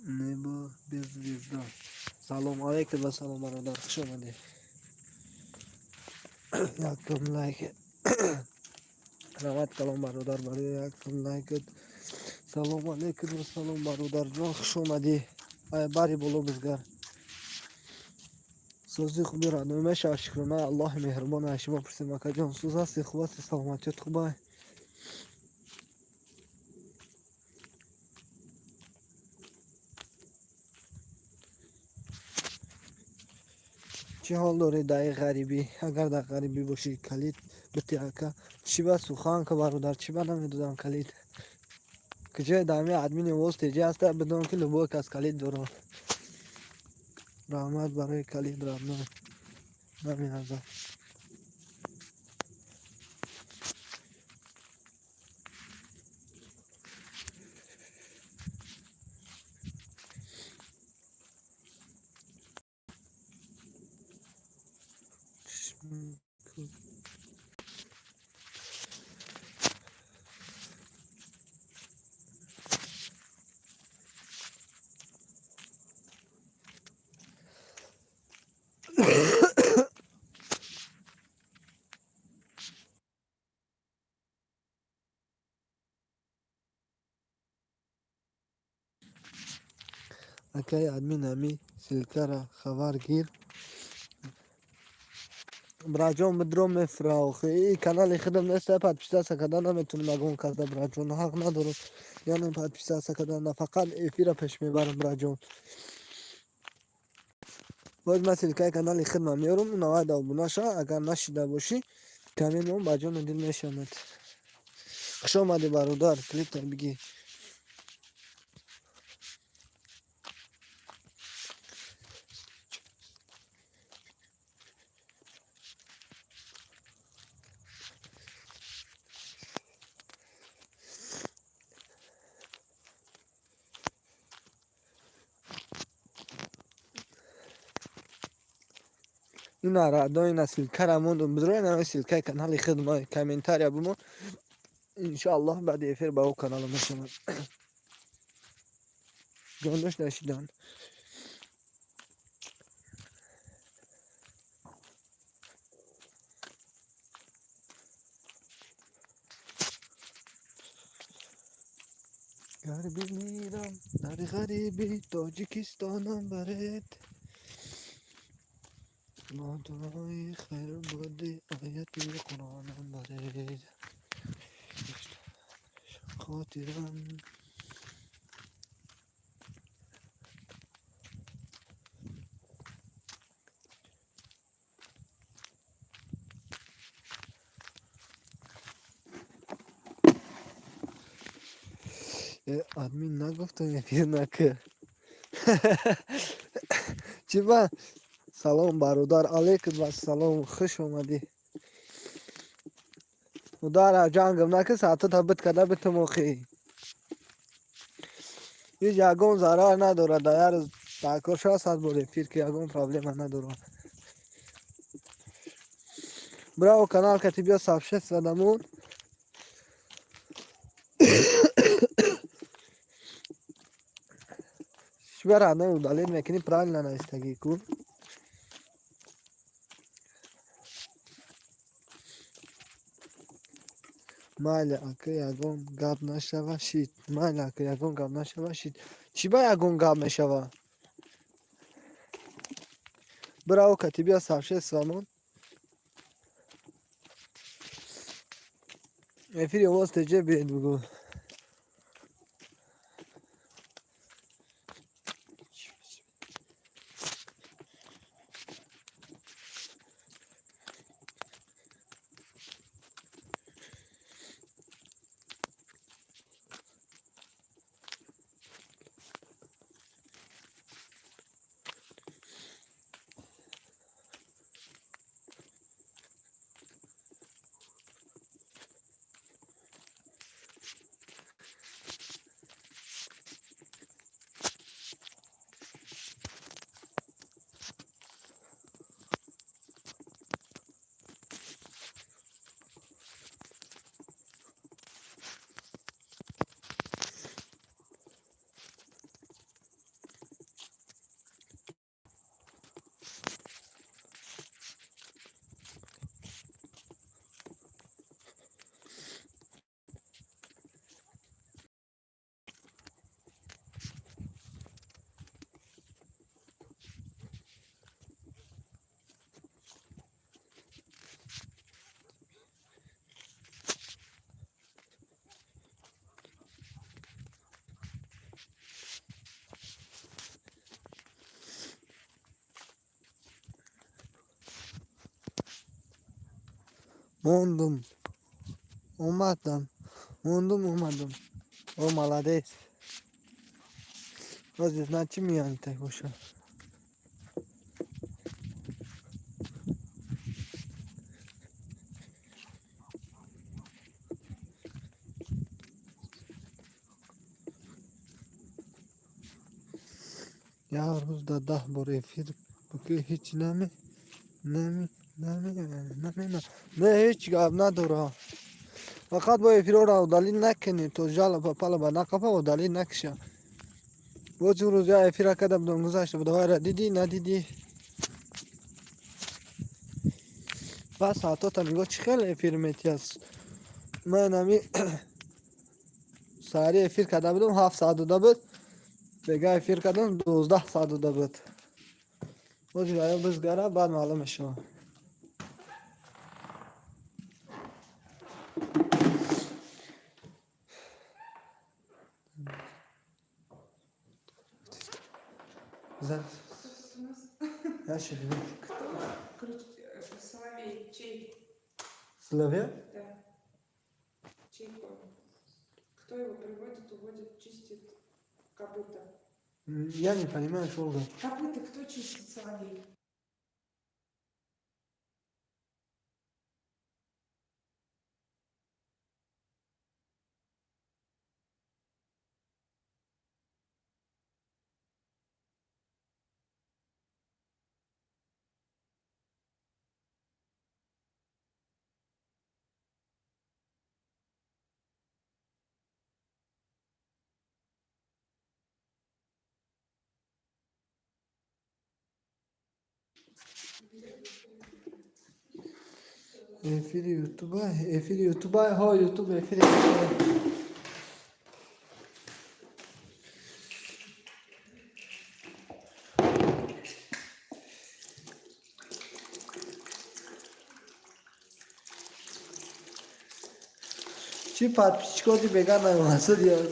نه با بیزدار. سلام علیکم و سلام برادر، خوش آمدید. یکم لایک رحمت کلام برادر برای یکم لایک. سلام علیکم و سلام برادر جان، خوش آمدی. باری بولو بزگر سوزی خوبی را نمیشه شکرانه الله مهربان اشما پرسیم اکا جان سوز هستی خوب هستی سلامتیت خوبه چه حال داری در غریبی اگر در غریبی باشی کلید بتی اکا چی با سوخان که برادر چی با نمیدونم کلید که جای دامی ادمین وست جای هسته بدون که لبو که از کلید دارم رحمت برای کلید رحمت نمیازم اکای ادمین همی سلکه را خبر گیر براجون بدرو مفراخ ای کانال خودم نسته پادپیسا سکردن نمیتونم اگه کرده براجون حق ندارم یعنی پادپیسا سکردن فقط افیرا پیش میبرم براجون باز من سلکه کانال خودم میارم 90 abone شو اگر نشیده باشی کامل اون باجون دل میشمت خوش اومدی برادر کلیپ تا بگی این را دو این سلکه را موندم بدرو این سلکه کانال خودم کامنتاری بمون ان شاء الله بعد افیر با او کانال میشم جونش نشیدن غربی میرم در غریبی تاجیکستانم برات ما دعای خیر بودی آیتی قرآنم برات خاطرم ادمین نگفتم افیر نکه چی با سلام برادر علیکم و سلام خوش اومدی مدار جانگم نکه ساعت ثابت کرده به تو موخی یه جاگون ضرر نداره دایر تاکر شو ساعت بوده پیر که یگون پرابلم نداره براو کانال که بیا سابشه سدمون شبر نه udalil میکنی правильно на استگیکو ماله اکه یگون گاب نشوه شید ماله اکه یگون گاب نشوه شید چی با یگون گاب میشوه براو که بیا سابشه سدمون افیر واس تجه بید بگو موندم اومدم موندم اومدم. او молодец. Rozit na چی میانی تک باشه. یا روز دا 10 بار افیر بکی هیچ نمی نه هیچ گاب نداره. فقط با افیر را دلیل نکنی تو جال پاپالا با نقفه و دلیل نکشه. و چون روز یا افیر کدام دون گذاشته بود را دیدی ندیدی. بس حتی تا میگو چی خیلی افیر میتیست. من نمی ساری افیر کده بودم 7 ساعت داده بود. بگه افیر کدم 12 ساعت داده بود. و چون یا بزگره بعد معلوم شد. Зар. Я ще люблю. Соловей, чей? Соловей? Да. Чей корм? Кто его приводит, уводит, чистит копыта? Я не понимаю, что он. Копыта кто чистит, соловей? Efir YouTube'a ha YouTube efir. Çi patpiçko di begana masa diyor.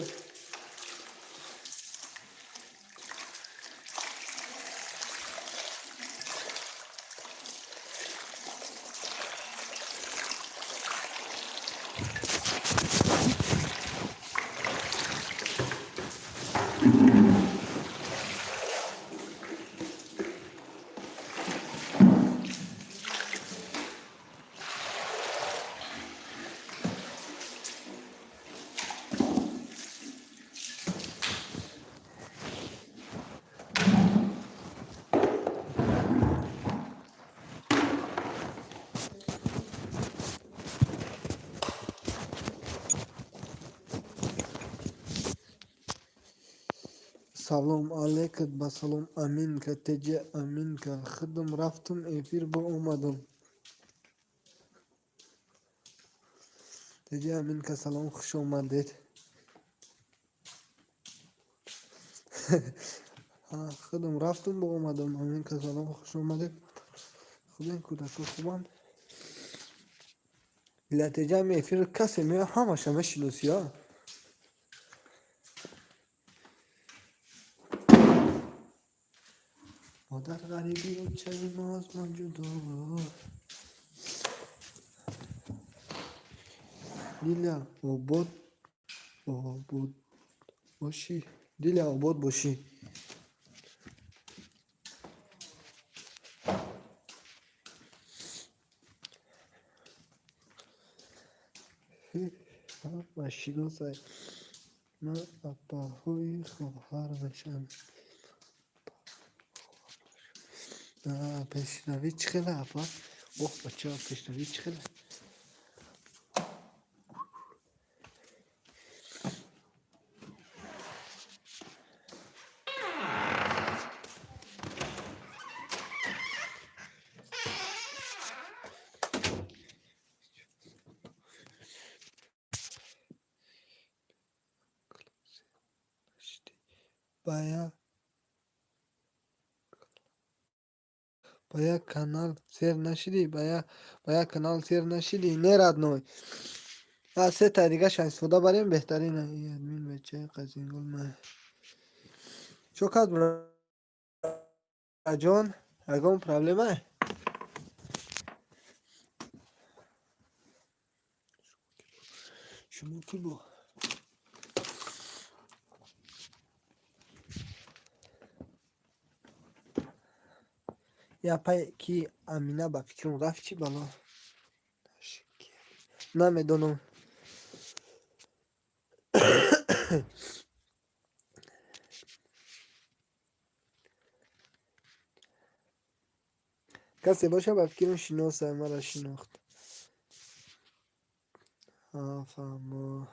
Salam aleyküm basalım amin ka tece amin ka khıdım raftım efir bu umadım. Tece amin ka salam hoş omaded. Ha khıdım raftım bu umadım amin ka salam hoş omaded. Khıdım kudaka kubam. La tece mi efir kasemi hama şameşilus ya. مادر غریبی و چنین از من جدا دیلا آباد باشی دیلا آباد باشی ماشینو سای من اباهای خواهر بشم پیشنوی چخیله ابا اوه بچه ها پیشنوی چخیله baya baya kanal ser نشدی baya kanal ser نشدی نراد نوی سه طریقه استفاده بریم بهترینه ادمین بچه قزینگل من چوکات جون algún problema شما کی بو یا پای کی امینه با فکرم رفت چی بالا نمیدونم کسی باشه با فکرم شناسه مرا شناخت آفامو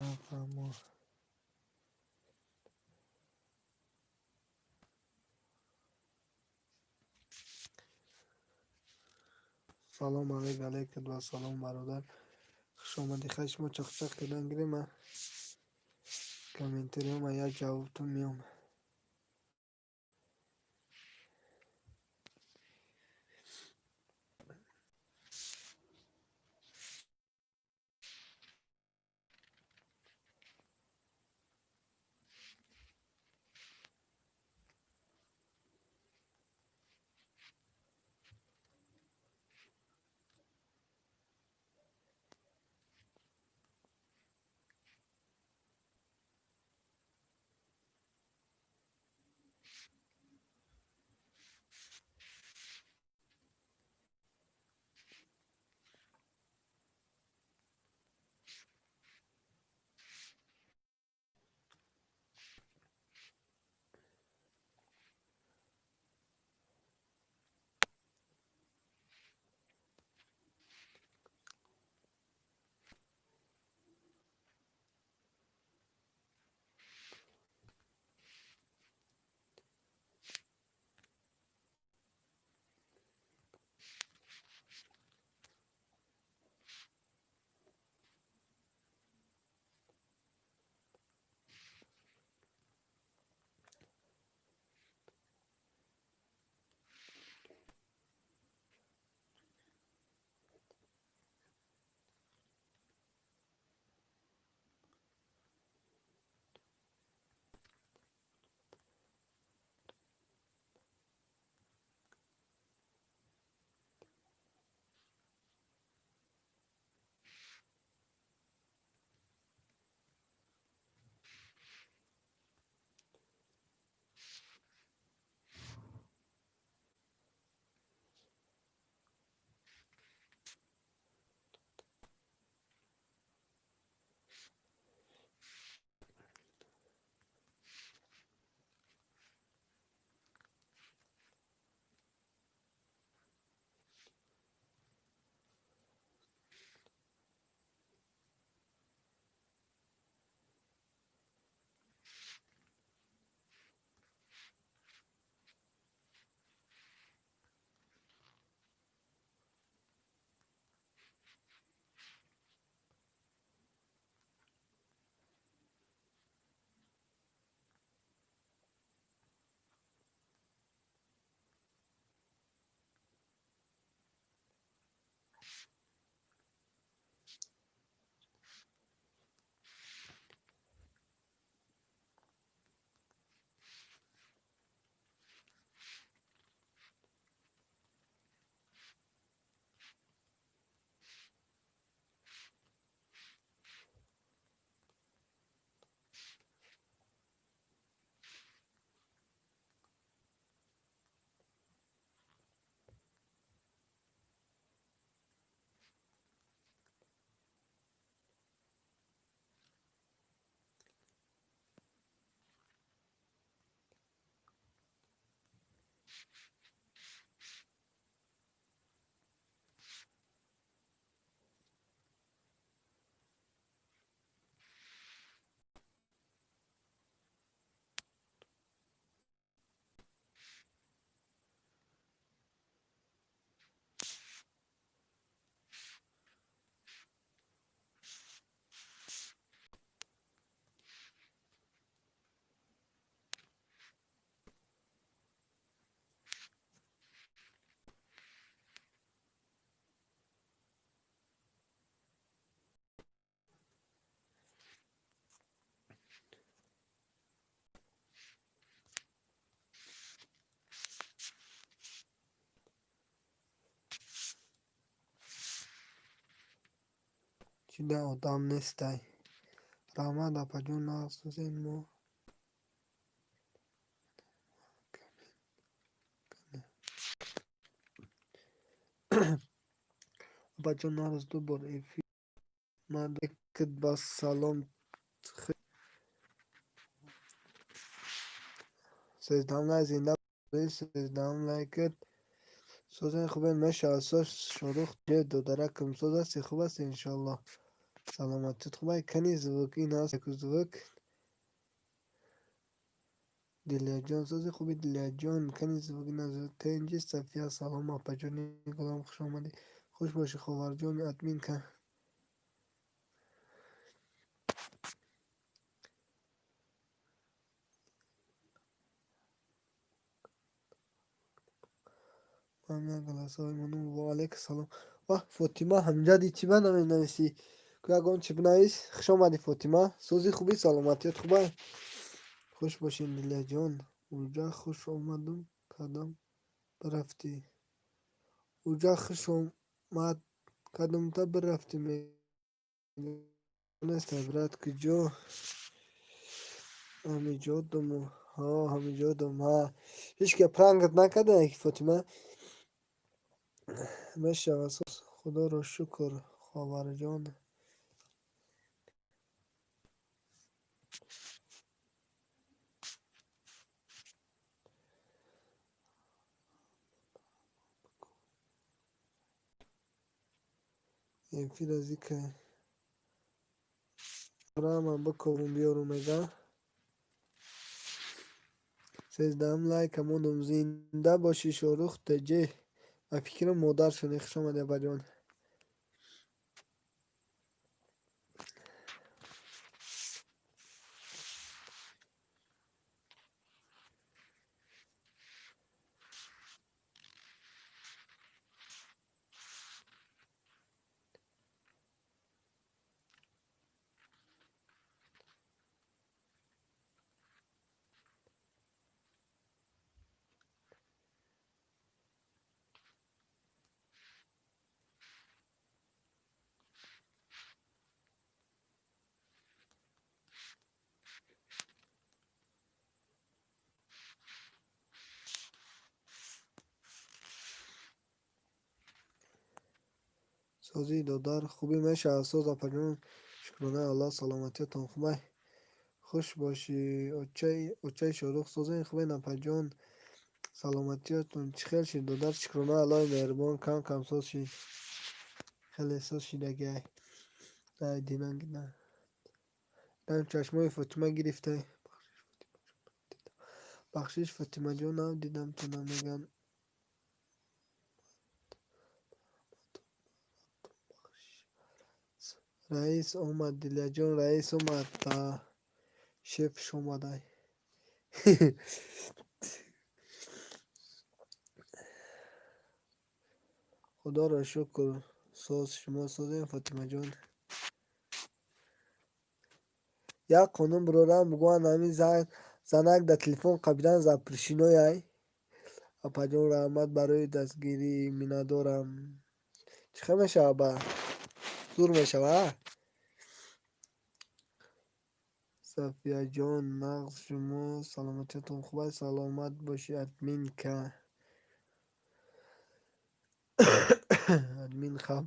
آفامو سلام علیکم و سلام برادر خوش آمدی خشم چخ چخ کردن گیریم کامنتری هم یک جوابتون میام چیده آدم نیستی رحمت اپا جون نقص این مو اپا جون نقص دو بار ایفی من دکت با سلام سیزدهم لای زنده سیزدهم لایکت سوزن خوبه مشه اساس شروع جه دو درکم سوز هستی خوب هستی انشالله سلامتیت خوبه کنی زوک این هست که زوک دلیا جان سوزی خوبی دلیا جان کنی زوک این هست تنجی صفیه سلام اپا جانی کدام خوش آمدی خوش باشی خوار جان ادمین که من گلاس های منو و علیک سلام و فاطمه همجا دی چی من نمی نویسی که اگه چی بنویس خوش آمدی فاطمه سوزی خوبی سلامتیت خوبه خوش باشین دلیا جان اونجا خوش آمدم کدام برفتی اونجا خوش آمد کدام تا برفتی نیست عبرت کجا همینجا دم ها همینجا دم ها هیچ که پرنگت نکرده که فاطمه میشه اساس خدا رو شکر خواهر جان این فیل از که را من بکنم بیارم میگه سیزدهم لایک همون زنده باشی شاروخ تجه و فکرم مادر شده خوش آمده بجان سازی دادار خوبی میشه اساس اپا جان شکرانه الله سلامتیتان خوبه خوش باشی اوچه شاروخ سازی خوبه نپا جان سلامتیتون چخیر شید دادر شکرانه الله مهربان کم کم ساز شید خیلی احساس شیدگی نه دیننگ نه دم چشمای فاطمه گرفته بخشش فاطمه جان هم دیدم تو نمیگن رئیس اومد دلیا جان رئیس اومد تا شف اومده خدا را شکر ساز شما سازین فاطمه جان یا قانون برورم بگوان همین زنک در تلفن قبیدن زپرشینو یای اپا جان رحمت برای دستگیری مینا دارم چخه میشه با زور میشه صفیه جان نقص شما سلامتیتون خوبه سلامت باشی ادمین که ادمین خب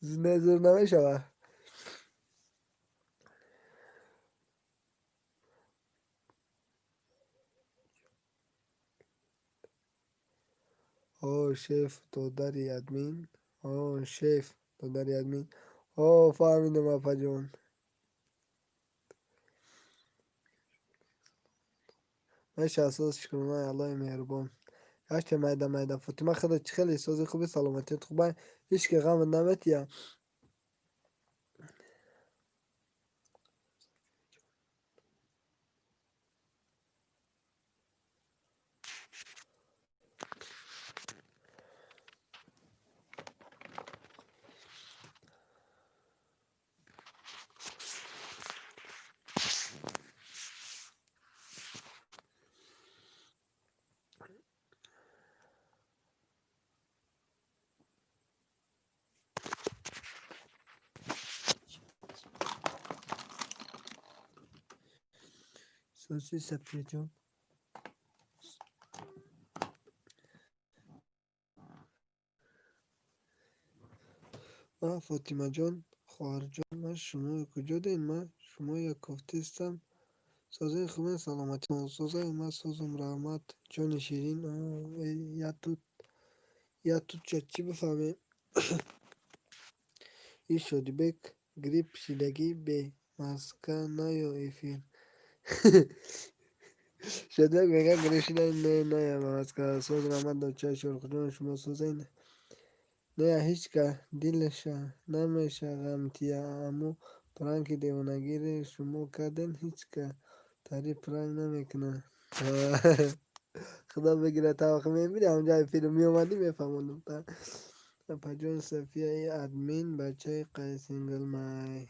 زور نمیشه اوه شیف دادری ادمین اوه شیف دادری ادمین اوه فهمیدم اپا جان میشه اساس شکرانه الله مهربان هشت میده میده فاطمه خودت خیلی سازی خوبی سلامتیت خوبه هیچ که غم نمیتیه سوسی صفیه جان. فاطمه جان خواهر جان من شما کجا دین؟ من شما یک کوفته استم سازه خوبه سلامتی سازه من سازم رحمت جان شیرین یا تو چی بفهمه این شدی بک گریپ شیلگی به ماسکه نیا ایفین شده میگه گریپ شیلگی نه یا ماسکه ساز رحمت دو چای شور خجان شما سازه اینه نه هیچ که دلشه نمیشه غمتیه امو پرانک دیوانگیری شما کردن هیچ که تعریف پرانک نمیکنه خدا بگیره تا آخه میبینی همجای فیلم میومدی میفهموندم تا پجان صفیه ای ادمین بچه قای سینگل مای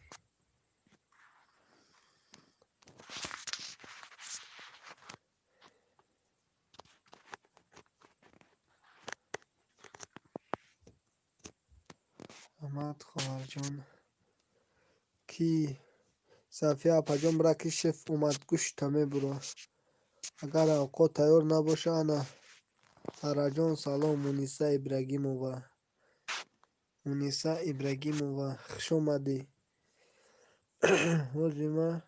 احمد خواهر جان کی صفیه پجام برا که شف اومد گوش تمه برو اگر اوقات تیار نباشه انا سراجان سلام مونیسا ابراگیمووا خوش اومدی حاجی من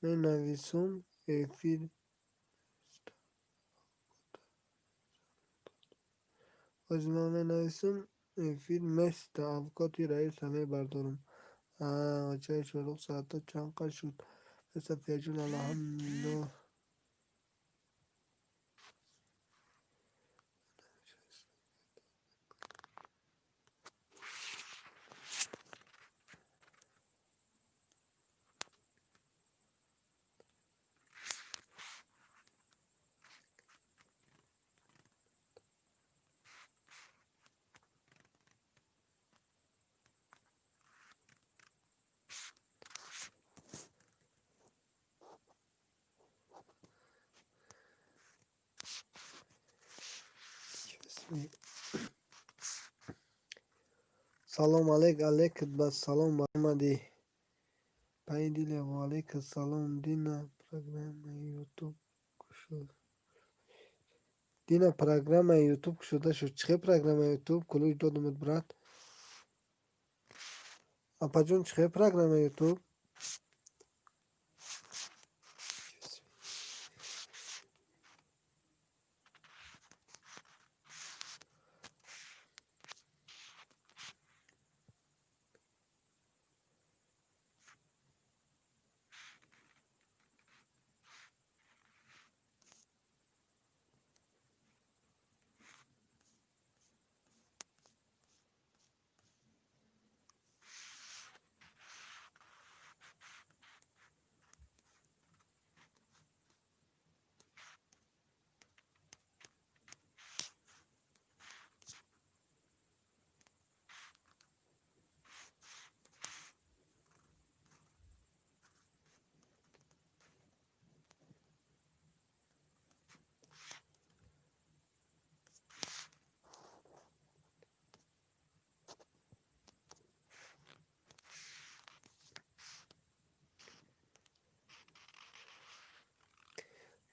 می نویسم افیر حاجی من می نویسم افیر مست اوقاتی رئیس همه بردارم آچه شروع ساعتا چند قد شد صفیه جون الحمدلله سلام علیکت بس سلام برمدی پای دیله و علیکت سلام دینا پروگرام یوتیوب شد دینا پروگرام یوتیوب شده شد چه پروگرام یوتیوب کلوش دادمت برات اپا جون چه پروگرام یوتیوب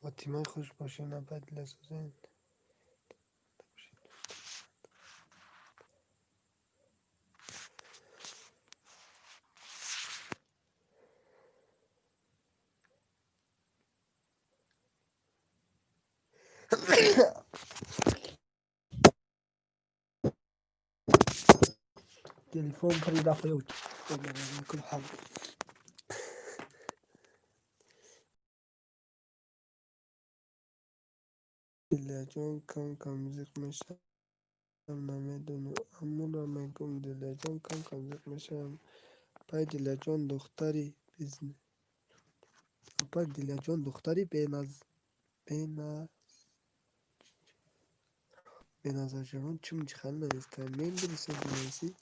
فاطمه خوش باشه نباید لسوزن تليفون فريدة فيوت كل حاجة دلجان کم زیق میشم نمیدونم اما نمیگم دلجان کم زیق میشم پای دلجان دختری بزن پای دلجان دختری به نظر جوان چون جخل نویسته میم برسه بنویسی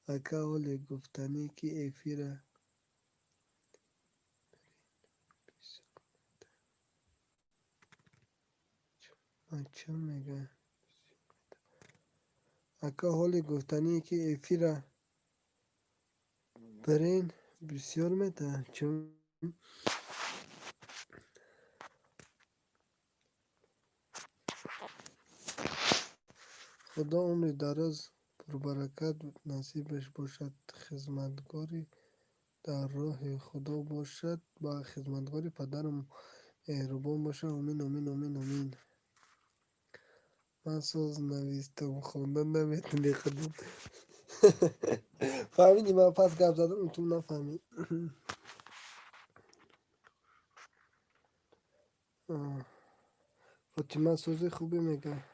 اکا ولی گفتنی که ایفیره چه میگه اکا حال گفتنی که ایفیره برین بسیار میده چون خدا عمر دراز پربرکت نصیبش باشد، خدمتگاری در راه خدا باشد، با خدمتگاری پدرم مهربان باشد. آمین آمین آمین آمین. من ساز نویستم خوندن نمیتونی خودت. فهمیدی من پس گپ زدم تو نفهمی. فاطمه سوزی خوبی میگه.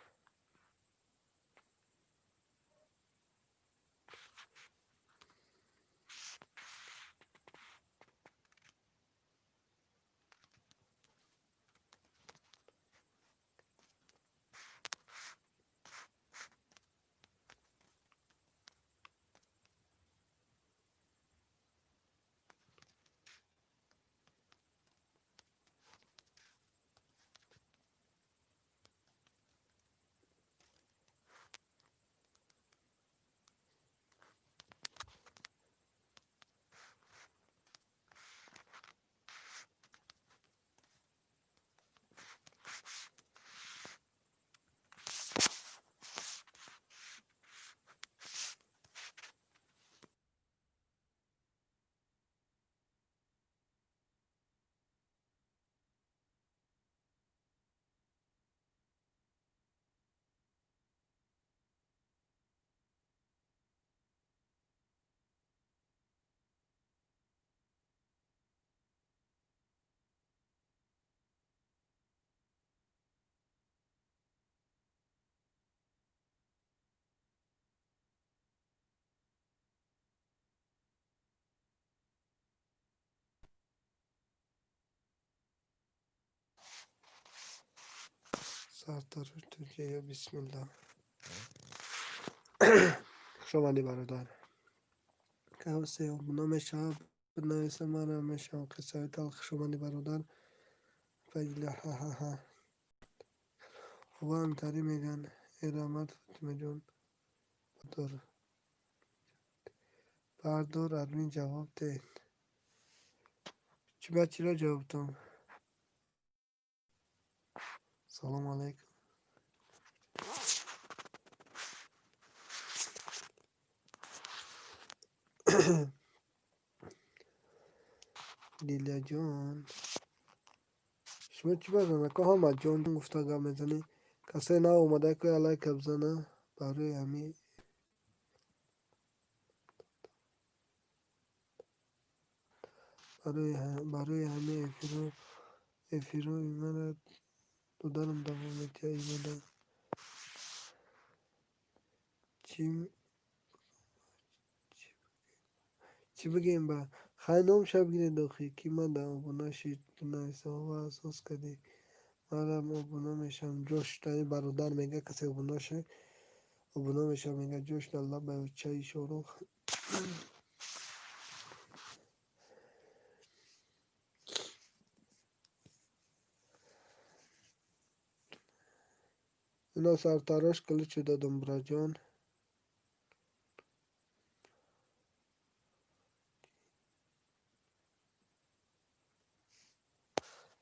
سرتاروش توجیه بسم الله. شمالی برادر که حوثه نام شب بنویسه من میشم قصه تلخ. شمالی برادر فجله ها ها ها. و همتری میگن ارامت فاطمه جون بردار ادمین جواب ده. چی بچی را جواب دم. سلام علیکم. لیلا جان شما چی بزنه که همه جان گفته گم میزنی. کسی نه اومده که علیک بزنه برای همی برای همه افیرو ایمانت دودارم دوامتی ایمانه. چی چی بگیم با خیلی شب گیره داخلی کی من در آبونا شید نایسته و اساس کردی. منم آبونا میشم جوش تایی برادر میگه کسی آبونا شه آبونا میشم میگه جوش الله به چای شروع. اینا سرتاراش کلیچو دادم برا جان.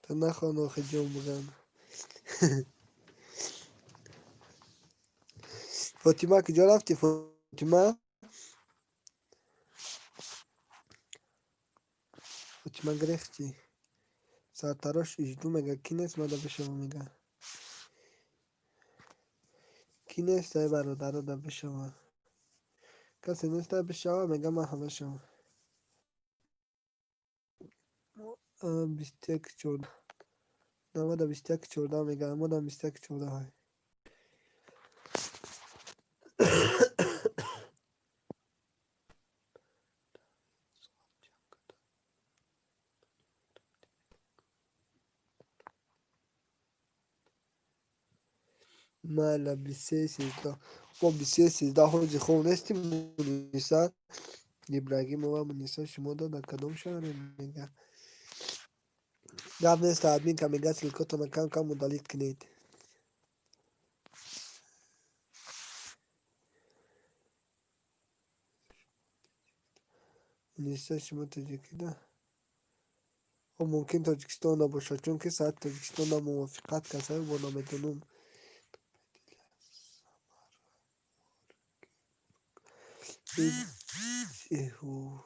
تا نخوان آخه جان بگم. فاطمه کجا رفتی فاطمه؟ فاطمه گرفتی سرتاراش اجدو میگه کی نیست مده بشم میگه کی نیست ای برادر رو ده بشم کسی نیست ده بشم میگه من همه شم. 21 14 نمده 21 14 میگه مده 21 14 های. مالا 23 13 با 23 13 حاجی خون نیستی مونیسا ابراهیم و مونیسا شما دادن کدوم شهر میگه گفت نیست ادمین که میگه سلکتون کم کم مدالیت کنید. مونیسا شما تاجیکی ده و ممکن تاجیکستان نباشه چون که ساعت تاجیکستان موافقت کسایی با نام دونم ایهو.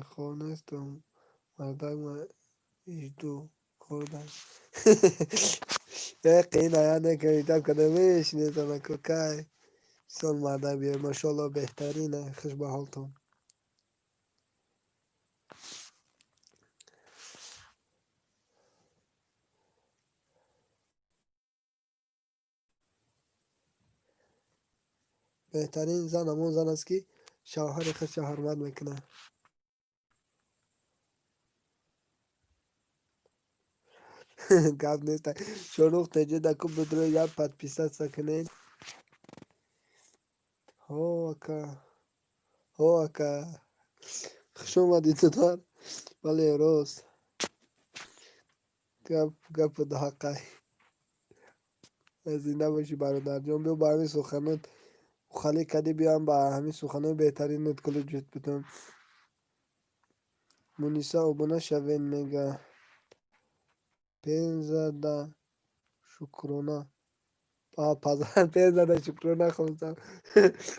خونستم مردم ایجدو کردن. قینا یعنی که ایتاب کدومیش نیزم که سال مردم بیای ماشاءالله بهترینه. خوش به حالتون. بهترین زن همون زن است که شوهر خود شوهرمند میکنه. گپ نیست. شروع تجد اکو بدرو یا پد پیست سکنین. هو اکا هو اکا خوش اومدی تو دار. ولی روز گپ ده حقای زنده باشی برادر جان. بیو با همین سخنات خالی کدی بیام با همین سخنات بهترین کلو جوت بدم. مونیسا اوبنا شوین میگه پنزده شکرونا پنزده شکرونا خونسم.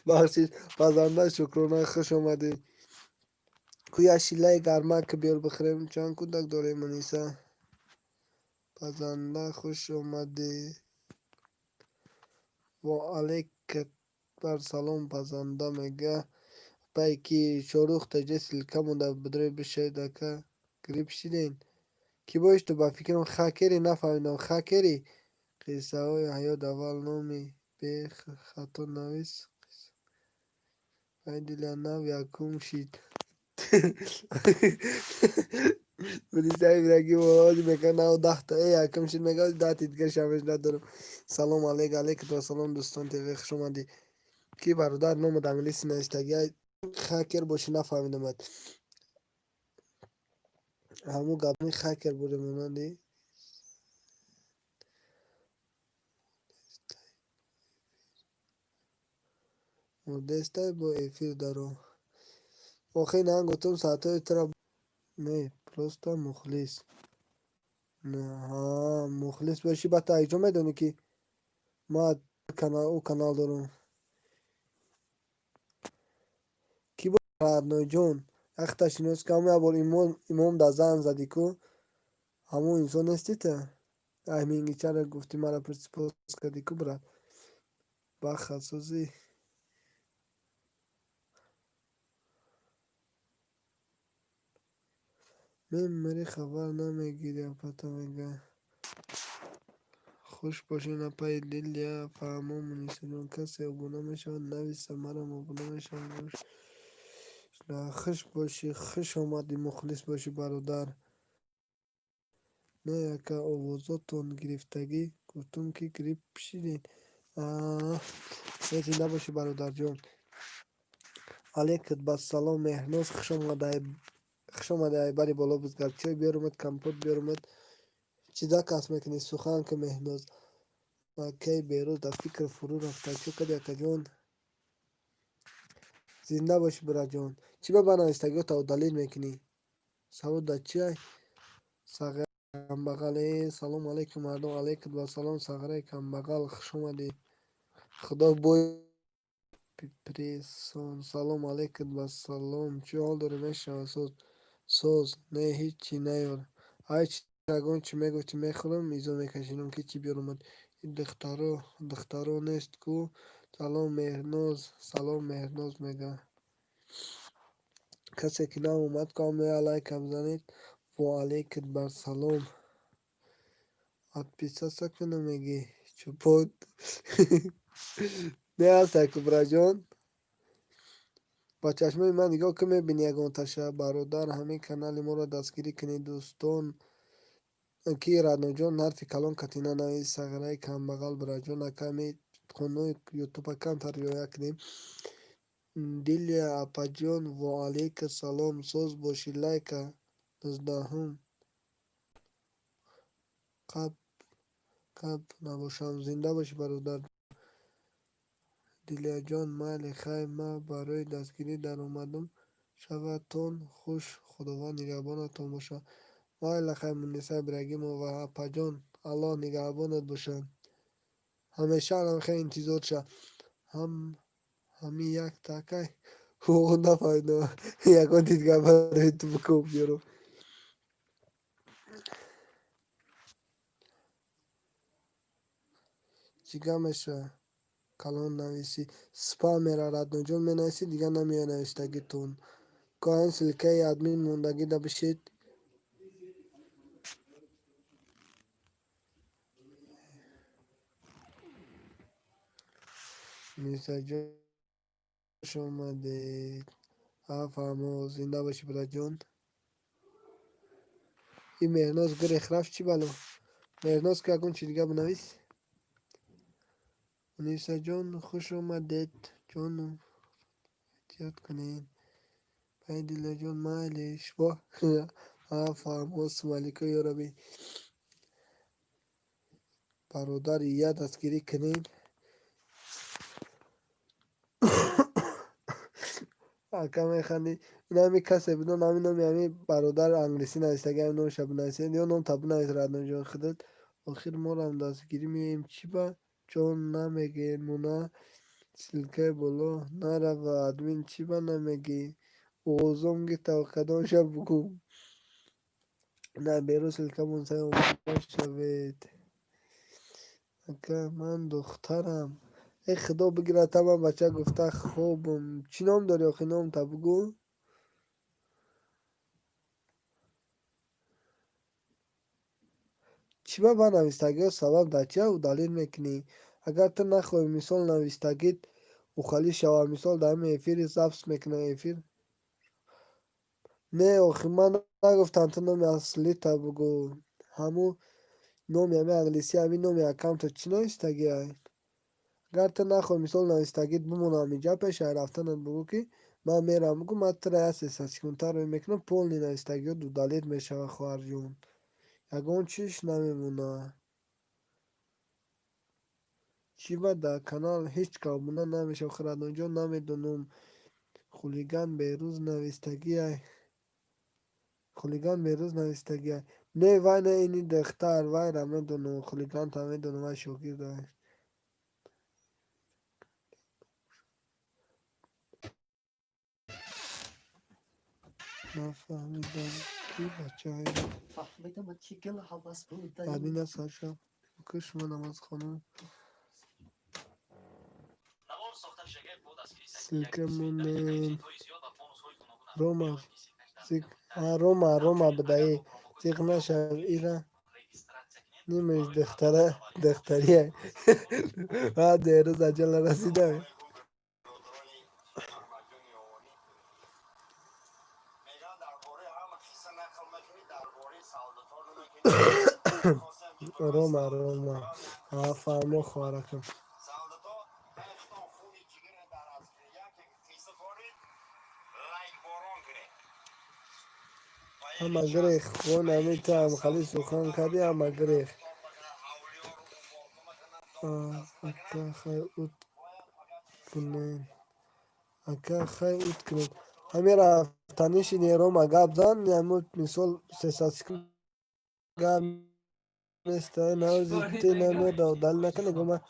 بخشید پزنده شکرونا خوش اومدی. کوی اشیله گرمه که بیار بخوریم چند کودک داره منیسا. پزنده خوش اومدی. و علیکت بر سلام پزنده میگه پایکی شاروخ تجه سلکه مونده بدره بشه دکه گریب شیدین کی باش تو با فکرم خاکری نفهمیدم خاکری قصه های حیات اول نومی به خطا نویس پای دیل نو یکم شید. بلیسای برگی موازی میکنه و 10 تا یکم شید میگه 10 تا دیگه شمش ندارم. سلام علیک علیک و سلام دوستان تیوی خوش اومدی. کی برادر نام انگلیسی نوشتگی خاکر باشی نفهمیدم. همو گپنی خاکر بوده مونندی. مدستای با افیر دارو آخه نه گفتم ساعتای ترا نه پروستا مخلص نه ها مخلص باشی با تایجو میدونی که ما کانال دارم کی بود رادنوی جون اختش اینوز که همه بار ایمام دا زن زدی کو همون انسان نیستی تا همینگی چرا گفتی مرا پرسپوز کردی کو برد با خصوصی مری خبر نمیگیری پتا میگه خوش باشین اپای لیلیا فهمو منیسنون کسی ابونه میشون نویسه مرا ابونه میشون روش خوش باشی خوش آمدی مخلص باشی برادر. نه یکه آوازاتون گرفتگی گفتم که گریپ شیرین زنده باشی برادر جان. علیکت با سلام مهناز خوش آمده ای بری بالا بزرگ چای بیارمت کمپوت بیارمت چیزا کس میکنی سخن که مهناز و کی بیروز در فکر فرو رفته چو کدی اکا جان. زنده باشی برادر جان. چی با بنویستگی تا دلیل میکنی سواد دا چی ای ساغر کم بغله سلام علیکم مردم علیکم با سلام ساغره کم بغل خوش اومدی. خدا بوی پریسون سلام علیکم با سلام چی حال داری میشه سوز نه هیچی نیار های چی اگون چی میگو چی میخورم ایزو میکشینم که چی بیارمد این دخترو نیست کو. سلام مهرناز میگه کسی که نام اومد کامی علیکم زنید و علیکم بر سلام ات پیسا سکنه میگی چوپود. نه هسته کبرا جان با چشمای من نگاه که میبینی یکان تشه برادر همین کانال ما را دستگیری کنید دوستان کی رادنو جان حرفی کلان کتینا نوی سغرای کم بغل برا جان کمی خونوی یوتیوب کم تر رویا کنیم. دیلیا اپا جان و علیک سلام سوز باشی لایکا 19 قب نباشم زنده باشی برادر دیلیا جان مال خیر ما برای دستگیری در اومدم شبتون خوش خداوند نگهبانتون باشه مال خیر منیسه برگیم و اپا جان الله نگهبانت باشه همیشه هم خیلی انتظار شه هم همین یک تکه او نفایده یکان دیدگاه برای تو بکن بیارم چیکار میشه کلان نویسی سپا میره ردنا جان می نویسی دیگه نمیه نوشتگی تون کاهن سلکه ادمین موندگی دا بشید میرزا جوش اومده افهمو زنده باشی برای جان این مهناز گره رفت چی بلو مهناز که اگون چی دیگه بنویس میرزا جان خوش اومدید جان احتیاط کنین پای دیلا جان مالش با افهمو سمالیکو یاربی برادر یه دستگیری کنین اکا میخندی این همی کسی بدون همین نمی همی برادر انگلیسی نوشته گه نام شب نوشته یا نام تبو نوشته ردن جان خودت آخر ما رو هم دستگیری میگیم چی با چون نمیگه مونا سلکه بلو نره و ادمین چی با نمیگی اوزم گی توقعدان شب بگو نه بیرو سلکه منسه اومد شوید اکا من دخترم ای خدا بگیره تمام بچه گفته خوبم چی نام داری آخی نام تا بگو چی با نویستگی ها سبب در چی او دلیل میکنی اگر تو نخواهی مثال نویستگیت او خالی شوه مثال در همه افیر ضبط میکنه افیر نه آخی من نگفتم تو نومی اصلی تا بگو همو نومی همه انگلیسی همین نومی اکاونت چی نویستگی های اگر تو نخواهی مثال نویستگیت بمونه همینجا پیش رفتنت بگو که من میرم بگو من تو را هستی کنتر رو میکنم پول نی نویستگی ها دو دلیل میشوه خواهر جون یگان چیش نمیمونه چی بود در کانال هیچ کابونا نمیشه خرد اونجا نمیدونم خولیگان بیروز نویستگی های خولیگان بیروز نویستگی های نه وای نه اینی دختر وای را میدونم خولیگان تا میدونم وای شوگیر داره نفهمیدم کی بچه های ادمین از سرشم کش من نماز خانم سلکه مونین روما روما بدهی زیغ نشو ایره نیمش دختریه بعد دیروز اجل رسیده روما فهمو خوارکم همه گریخ خون همیتا هم خالی سخن کردی همه گریخ اکا خیلی اوت کنین اکا خیلی اوت کنین همه رفتنیش نیرو مگاب زن یمود مثال سیساسکن گام نیسته نوزی تی نمیاد دل نکنه گما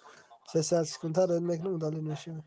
سیساسکن تا رد میکنم دل نشه اینه